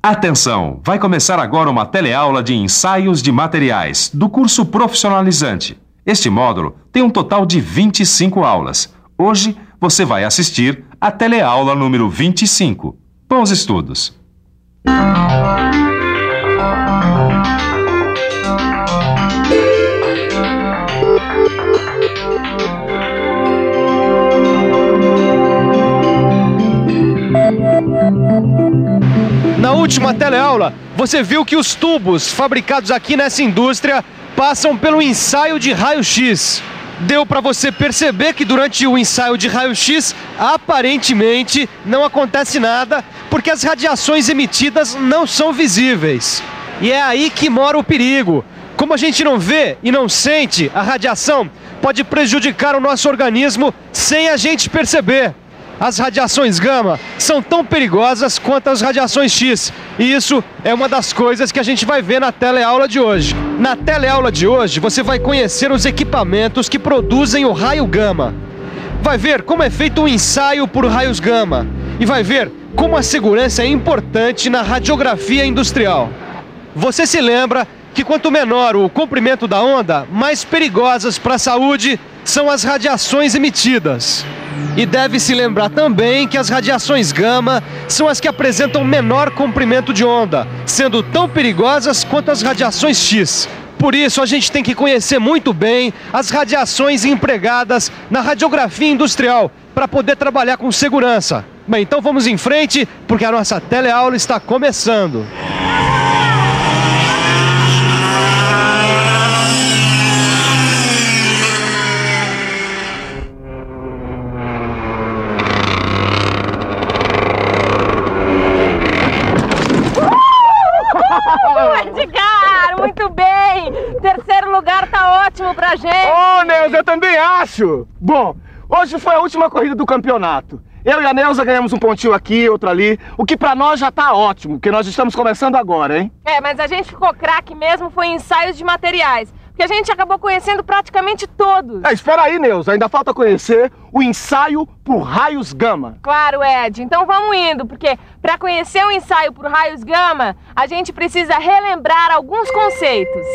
Atenção! Vai começar agora uma teleaula de ensaios de materiais do curso profissionalizante. Este módulo tem um total de 25 aulas. Hoje você vai assistir a teleaula número 25. Bons estudos! Na última teleaula, você viu que os tubos fabricados aqui nessa indústria passam pelo ensaio de raio-x. Deu para você perceber que durante o ensaio de raio-x, aparentemente, não acontece nada, porque as radiações emitidas não são visíveis. E é aí que mora o perigo. Como a gente não vê e não sente, a radiação pode prejudicar o nosso organismo sem a gente perceber. As radiações gama são tão perigosas quanto as radiações X. E isso é uma das coisas que a gente vai ver na teleaula de hoje. Na teleaula de hoje, você vai conhecer os equipamentos que produzem o raio gama. Vai ver como é feito um ensaio por raios gama. E vai ver como a segurança é importante na radiografia industrial. Você se lembra que quanto menor o comprimento da onda, mais perigosas para a saúde são as radiações emitidas. E deve se lembrar também que as radiações gama são as que apresentam menor comprimento de onda, sendo tão perigosas quanto as radiações X. Por isso, a gente tem que conhecer muito bem as radiações empregadas na radiografia industrial para poder trabalhar com segurança. Bem, então vamos em frente, porque a nossa teleaula está começando. Edgar, muito bem! Terceiro lugar tá ótimo pra gente! Ô, Neuza, eu também acho! Bom, hoje foi a última corrida do campeonato. Eu e a Neuza ganhamos um pontinho aqui, outro ali, o que pra nós já tá ótimo, porque nós estamos começando agora, hein? É, mas a gente ficou craque mesmo foi em ensaios de materiais, porque a gente acabou conhecendo praticamente todos. Espera aí, Neuza, ainda falta conhecer o ensaio por raios gama. Claro, Ed, então vamos indo, porque para conhecer o ensaio por raios gama, a gente precisa relembrar alguns conceitos.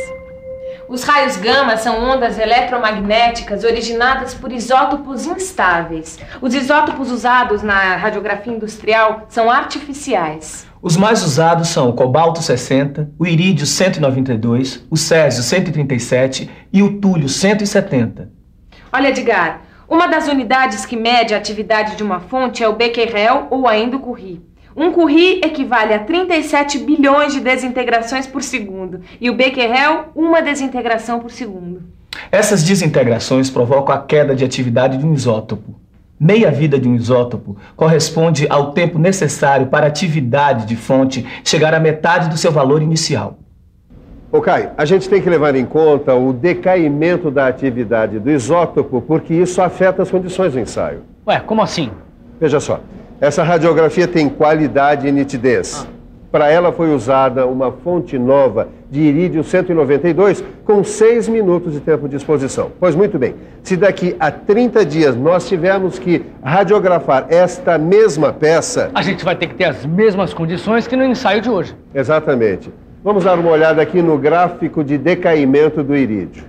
Os raios gama são ondas eletromagnéticas originadas por isótopos instáveis. Os isótopos usados na radiografia industrial são artificiais. Os mais usados são o cobalto 60, o irídio 192, o césio 137 e o túlio 170. Olha, Edgar, uma das unidades que mede a atividade de uma fonte é o becquerel ou ainda o Curie. Um Curie equivale a 37 bilhões de desintegrações por segundo e o becquerel, uma desintegração por segundo. Essas desintegrações provocam a queda de atividade de um isótopo. Meia-vida de um isótopo corresponde ao tempo necessário para a atividade de fonte chegar à metade do seu valor inicial. Ô Caio, a gente tem que levar em conta o decaimento da atividade do isótopo, porque isso afeta as condições do ensaio. Ué, como assim? Veja só, essa radiografia tem qualidade e nitidez. Para ela foi usada uma fonte nova de irídio 192 com 6 minutos de tempo de exposição. Pois muito bem, se daqui a 30 dias nós tivermos que radiografar esta mesma peça... A gente vai ter que ter as mesmas condições que no ensaio de hoje. Exatamente. Vamos dar uma olhada aqui no gráfico de decaimento do irídio.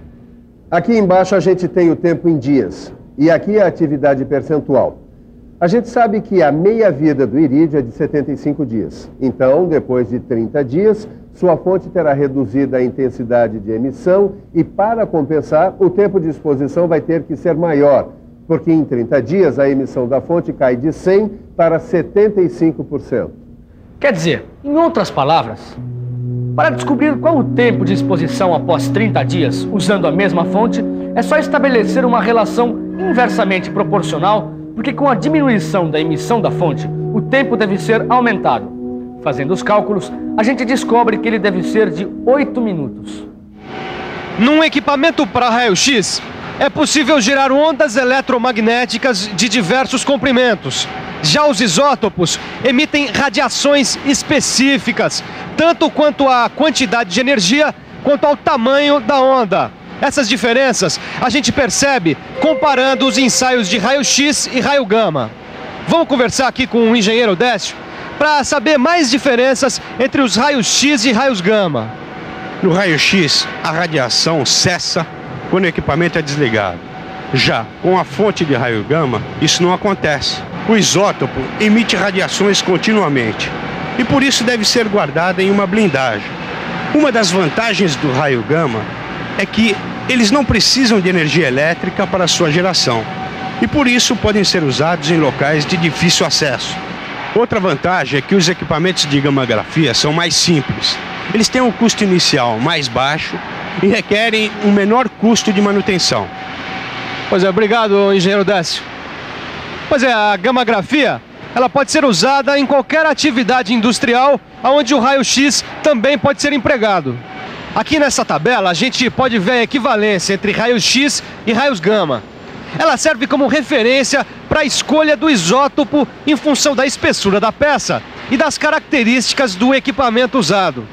Aqui embaixo a gente tem o tempo em dias e aqui a atividade percentual. A gente sabe que a meia-vida do irídio é de 75 dias. Então, depois de 30 dias, sua fonte terá reduzida a intensidade de emissão e, para compensar, o tempo de exposição vai ter que ser maior, porque em 30 dias a emissão da fonte cai de 100% para 75%. Quer dizer, em outras palavras, para descobrir qual o tempo de exposição após 30 dias usando a mesma fonte, é só estabelecer uma relação inversamente proporcional, porque com a diminuição da emissão da fonte, o tempo deve ser aumentado. Fazendo os cálculos, a gente descobre que ele deve ser de 8 minutos. Num equipamento para raio-x, é possível gerar ondas eletromagnéticas de diversos comprimentos. Já os isótopos emitem radiações específicas, tanto quanto à quantidade de energia, quanto ao tamanho da onda. Essas diferenças a gente percebe comparando os ensaios de raio-x e raio gama. Vamos conversar aqui com o engenheiro Décio? para saber mais diferenças entre os raios X e raios gama. No raio-X, a radiação cessa quando o equipamento é desligado. Já com a fonte de raio gama, isso não acontece. O isótopo emite radiações continuamente e por isso deve ser guardado em uma blindagem. Uma das vantagens do raio gama é que eles não precisam de energia elétrica para sua geração e por isso podem ser usados em locais de difícil acesso. Outra vantagem é que os equipamentos de gamografia são mais simples. Eles têm um custo inicial mais baixo e requerem um menor custo de manutenção. Pois é, obrigado, engenheiro Décio. Pois é, a gamografia, ela pode ser usada em qualquer atividade industrial onde o raio-X também pode ser empregado. Aqui nessa tabela, a gente pode ver a equivalência entre raios X e raios gama. Ela serve como referência para a escolha do isótopo em função da espessura da peça e das características do equipamento usado.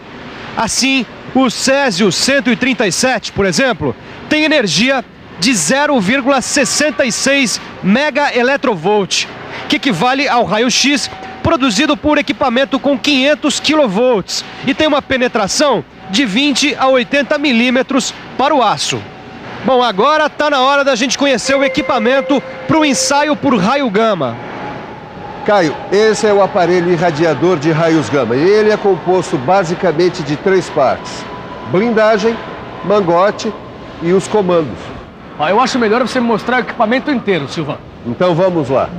Assim, o Césio 137, por exemplo, tem energia de 0,66 megaelectrovolt, que equivale ao raio-X produzido por equipamento com 500 kV e tem uma penetração de 20 a 80 milímetros para o aço. Bom, agora está na hora da gente conhecer o equipamento para o ensaio por raio gama. Caio, esse é o aparelho irradiador de raios gama e ele é composto basicamente de 3 partes: blindagem, mangote e os comandos. Eu acho melhor você mostrar o equipamento inteiro, Silva. Então vamos lá.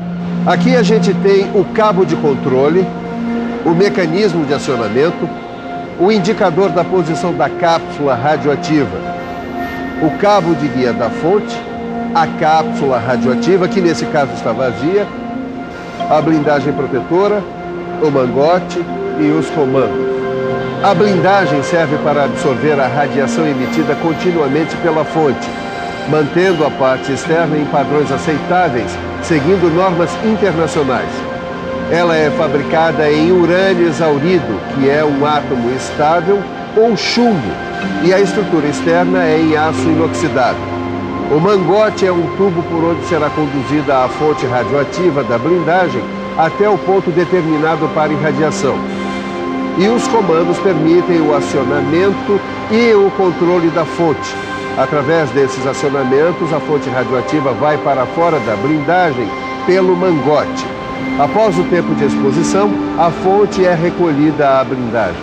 Aqui a gente tem o cabo de controle, o mecanismo de acionamento, o indicador da posição da cápsula radioativa, o cabo de guia da fonte, a cápsula radioativa, que nesse caso está vazia, a blindagem protetora, o mangote e os comandos. A blindagem serve para absorver a radiação emitida continuamente pela fonte, mantendo a parte externa em padrões aceitáveis, seguindo normas internacionais. Ela é fabricada em urânio exaurido, que é um átomo estável, ou chumbo, e a estrutura externa é em aço inoxidável. O mangote é um tubo por onde será conduzida a fonte radioativa da blindagem até o ponto determinado para irradiação. E os comandos permitem o acionamento e o controle da fonte. Através desses acionamentos, a fonte radioativa vai para fora da blindagem pelo mangote. Após o tempo de exposição, a fonte é recolhida à blindagem.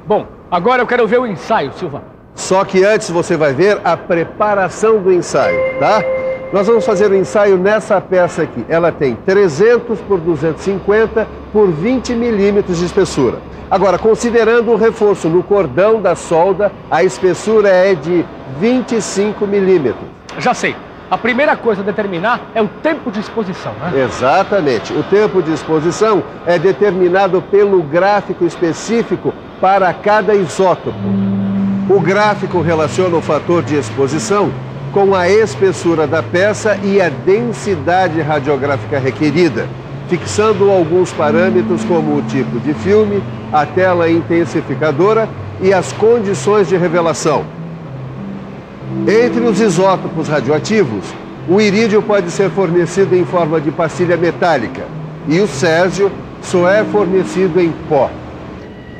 Bom, agora eu quero ver o ensaio, Silva. Só que antes você vai ver a preparação do ensaio, tá? Nós vamos fazer o ensaio nessa peça aqui. Ela tem 300 por 250 por 20 milímetros de espessura. Agora, considerando o reforço no cordão da solda, a espessura é de 25 milímetros. Já sei. A primeira coisa a determinar é o tempo de exposição, né? Exatamente. O tempo de exposição é determinado pelo gráfico específico para cada isótopo. O gráfico relaciona o fator de exposição com a espessura da peça e a densidade radiográfica requerida, fixando alguns parâmetros como o tipo de filme, a tela intensificadora e as condições de revelação. Entre os isótopos radioativos, o irídio pode ser fornecido em forma de pastilha metálica e o césio só é fornecido em pó.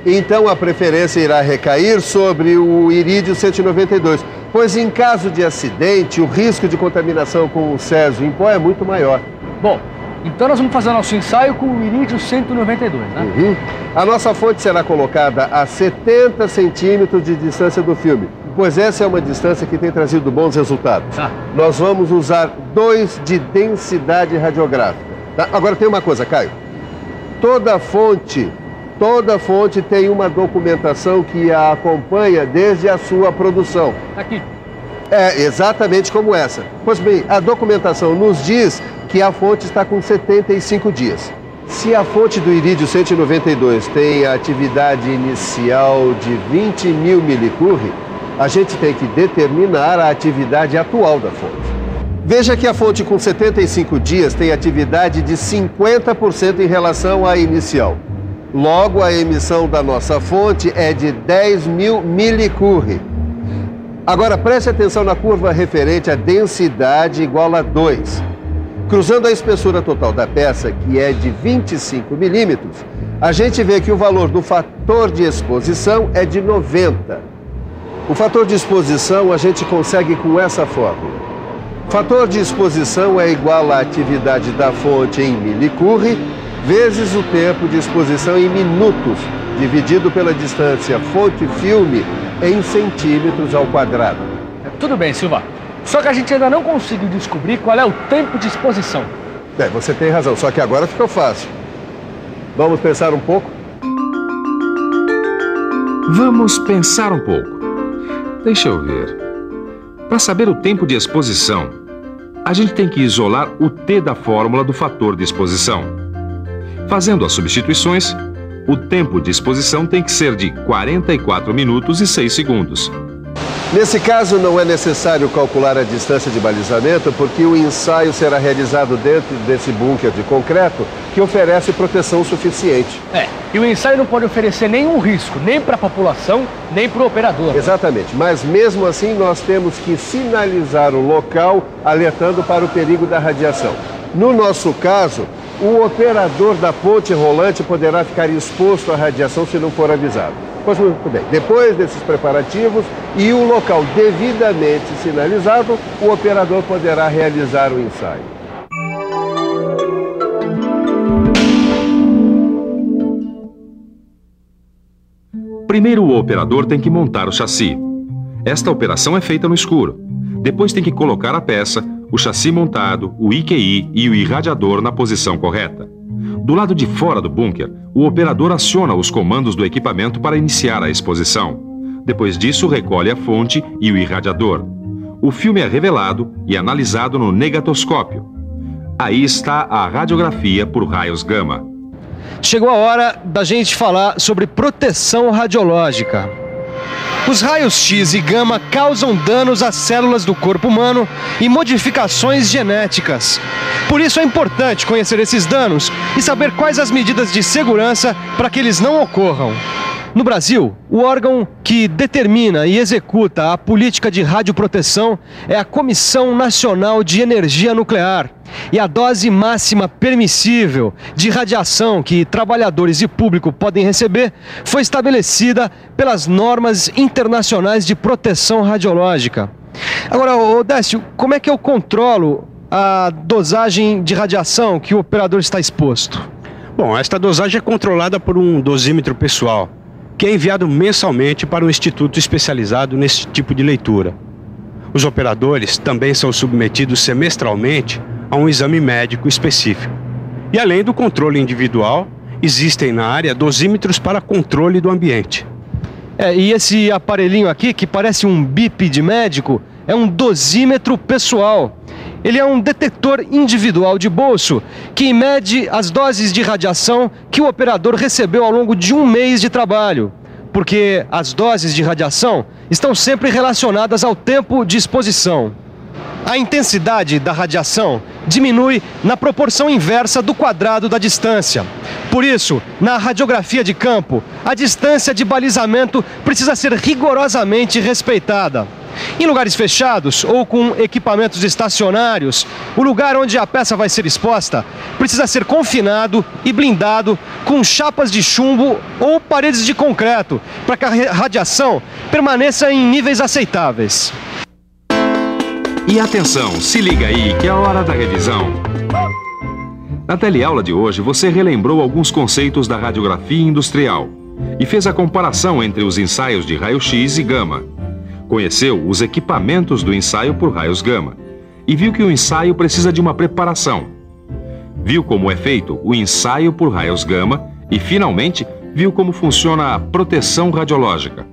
Então a preferência irá recair sobre o irídio 192, pois em caso de acidente, o risco de contaminação com o césio em pó é muito maior. Bom, então nós vamos fazer nosso ensaio com o irídio 192, né? A nossa fonte será colocada a 70 centímetros de distância do filme, pois essa é uma distância que tem trazido bons resultados. Nós vamos usar 2 de densidade radiográfica. Tá? Agora tem uma coisa, Caio. Toda fonte tem uma documentação que a acompanha desde a sua produção. Aqui. É, exatamente como essa. Pois bem, a documentação nos diz que a fonte está com 75 dias. Se a fonte do irídio 192 tem a atividade inicial de 20 mil milicurri, a gente tem que determinar a atividade atual da fonte. Veja que a fonte com 75 dias tem atividade de 50% em relação à inicial. Logo, a emissão da nossa fonte é de 10 mil milicurri. Agora, preste atenção na curva referente à densidade igual a 2. Cruzando a espessura total da peça, que é de 25 milímetros, a gente vê que o valor do fator de exposição é de 90. O fator de exposição a gente consegue com essa fórmula. Fator de exposição é igual à atividade da fonte em milicurri vezes o tempo de exposição em minutos, dividido pela distância fonte-filme em centímetros ao quadrado. Tudo bem, Silva. Só que a gente ainda não conseguiu descobrir qual é o tempo de exposição. Você tem razão, só que agora ficou fácil. Vamos pensar um pouco? Vamos pensar um pouco. Deixa eu ver. Para saber o tempo de exposição, a gente tem que isolar o T da fórmula do fator de exposição. Fazendo as substituições, o tempo de exposição tem que ser de 44 minutos e 6 segundos. Nesse caso, não é necessário calcular a distância de balizamento, porque o ensaio será realizado dentro desse bunker de concreto, que oferece proteção suficiente. E o ensaio não pode oferecer nenhum risco, nem para a população, nem para o operador. Exatamente, mas mesmo assim nós temos que sinalizar o local, alertando para o perigo da radiação. No nosso caso, o operador da ponte rolante poderá ficar exposto à radiação se não for avisado. Pois muito bem, depois desses preparativos e o local devidamente sinalizado, o operador poderá realizar o ensaio. Primeiro, o operador tem que montar o chassi. Esta operação é feita no escuro. Depois tem que colocar a peça, o chassi montado, o IQI e o irradiador na posição correta. Do lado de fora do bunker, o operador aciona os comandos do equipamento para iniciar a exposição. Depois disso, recolhe a fonte e o irradiador. O filme é revelado e analisado no negatoscópio. Aí está a radiografia por raios gama. Chegou a hora da gente falar sobre proteção radiológica. Os raios X e gama causam danos às células do corpo humano e modificações genéticas. Por isso é importante conhecer esses danos e saber quais as medidas de segurança para que eles não ocorram. No Brasil, o órgão que determina e executa a política de radioproteção é a Comissão Nacional de Energia Nuclear. E a dose máxima permissível de radiação que trabalhadores e público podem receber foi estabelecida pelas normas internacionais de proteção radiológica. Agora, Odécio, como é que eu controlo a dosagem de radiação que o operador está exposto? Bom, esta dosagem é controlada por um dosímetro pessoal, que é enviado mensalmente para um instituto especializado nesse tipo de leitura. Os operadores também são submetidos semestralmente a um exame médico específico. E além do controle individual, existem na área dosímetros para controle do ambiente. E esse aparelhinho aqui, que parece um bip de médico, é um dosímetro pessoal. Ele é um detector individual de bolso que mede as doses de radiação que o operador recebeu ao longo de um mês de trabalho, porque as doses de radiação estão sempre relacionadas ao tempo de exposição. A intensidade da radiação diminui na proporção inversa do quadrado da distância. Por isso, na radiografia de campo, a distância de balizamento precisa ser rigorosamente respeitada. Em lugares fechados ou com equipamentos estacionários, o lugar onde a peça vai ser exposta precisa ser confinado e blindado com chapas de chumbo ou paredes de concreto, para que a radiação permaneça em níveis aceitáveis. E atenção, se liga aí que é a hora da revisão. Na teleaula de hoje, você relembrou alguns conceitos da radiografia industrial e fez a comparação entre os ensaios de raio-x e gama. Conheceu os equipamentos do ensaio por raios gama e viu que o ensaio precisa de uma preparação. Viu como é feito o ensaio por raios gama e, finalmente, viu como funciona a proteção radiológica.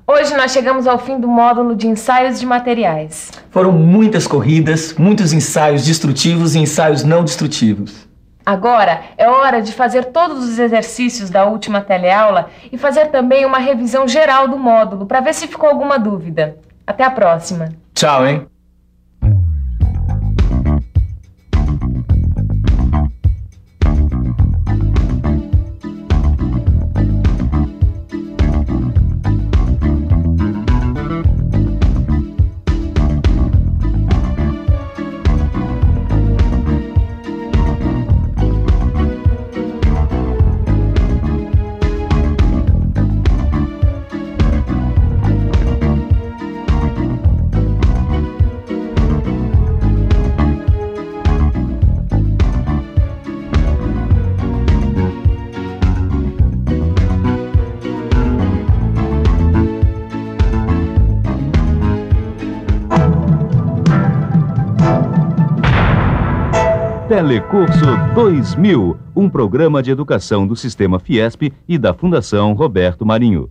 Hoje nós chegamos ao fim do módulo de ensaios de materiais. Foram muitas corridas, muitos ensaios destrutivos e ensaios não destrutivos. Agora é hora de fazer todos os exercícios da última teleaula e fazer também uma revisão geral do módulo para ver se ficou alguma dúvida. Até a próxima. Tchau, hein? Telecurso 2000, um programa de educação do Sistema Fiesp e da Fundação Roberto Marinho.